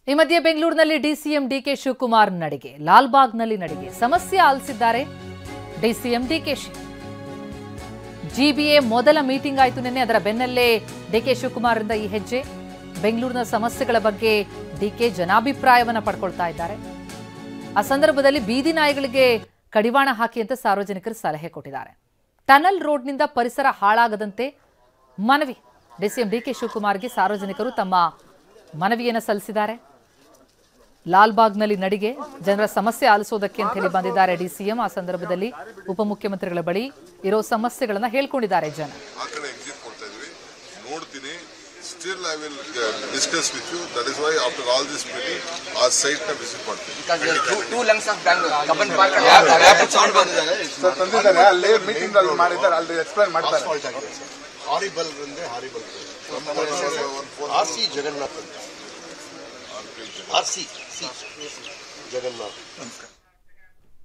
ಈ ಮಧ್ಯೆ ಬೆಂಗಳೂರಿನಲ್ಲಿ ಡಿಸಿಎಂ ಡಿಕೆ ಶಿವಕುಮಾರ್ ನಡಿಗೆ, ಲಾಲ್ಬಾಗ್ನಲ್ಲಿ ನಡಿಗೆ, ಸಮಸ್ಯೆ ಆಲಿಸಿದ್ದಾರೆ ಡಿಸಿಎಂ ಡಿಕೆಶಿ. ಜಿಬಿಎ ಮೊದಲ ಮೀಟಿಂಗ್ ಆಯಿತು ನಿನ್ನೆ, ಅದರ ಬೆನ್ನಲ್ಲೇ ಡಿಕೆ ಶಿವಕುಮಾರ್ ಇಂದ ಈ ಹೆಜ್ಜೆ. ಬೆಂಗಳೂರಿನ ಸಮಸ್ಯೆಗಳ ಬಗ್ಗೆ ಡಿಕೆ ಜನಾಭಿಪ್ರಾಯವನ್ನು ಪಡ್ಕೊಳ್ತಾ ಇದ್ದಾರೆ. ಆ ಸಂದರ್ಭದಲ್ಲಿ ಬೀದಿ ನಾಯಿಗಳಿಗೆ ಕಡಿವಾಣ ಹಾಕಿ ಅಂತ ಸಾರ್ವಜನಿಕರು ಸಲಹೆ ಕೊಟ್ಟಿದ್ದಾರೆ. ಟನಲ್ ರೋಡ್ನಿಂದ ಪರಿಸರ ಹಾಳಾಗದಂತೆ ಮನವಿ. ಡಿಸಿಎಂ ಡಿಕೆ ಶಿವಕುಮಾರ್ಗೆ ಸಾರ್ವಜನಿಕರು ತಮ್ಮ ಮನವಿಯನ್ನು ಸಲ್ಲಿಸಿದ್ದಾರೆ. ಲಾಲ್ಬಾಗ್ನಲ್ಲಿ ನಡಿಗೆ, ಜನರ ಸಮಸ್ಯೆ ಆಲಿಸೋದಕ್ಕೆ ಅಂತ ಹೇಳಿ ಬಂದಿದ್ದಾರೆ ಡಿಸಿಎಂ. ಆ ಸಂದರ್ಭದಲ್ಲಿ ಉಪಮುಖ್ಯಮಂತ್ರಿಗಳ ಬಳಿ ಇರೋ ಸಮಸ್ಯೆಗಳನ್ನ ಹೇಳ್ಕೊಂಡಿದ್ದಾರೆ ಜನ. Still I will discuss with you. That is why after all this meeting, our site ka visit ಮಾಡ್ತೀವಿ. Because two lungs of Bangalore, Kaban Park. Rapid sound ಬಂದಿದ್ದಾರೆ. ಸರ್ ತಂದಿದ್ದಾರೆ, ಅಲ್ಲಿ ಮೀಟಿಂಗ್ ಅಲ್ಲಿ ಮಾಡಿದ್ದಾರೆ, ಅಲ್ಲಿ ಎಕ್ಸ್ಪ್ಲೈನ್ ಮಾಡ್ತಾರೆ. ಹಾರಿಬಲ್ ಅಂದ್ರೆ horrible. RC Jagannath. RC Jagannath.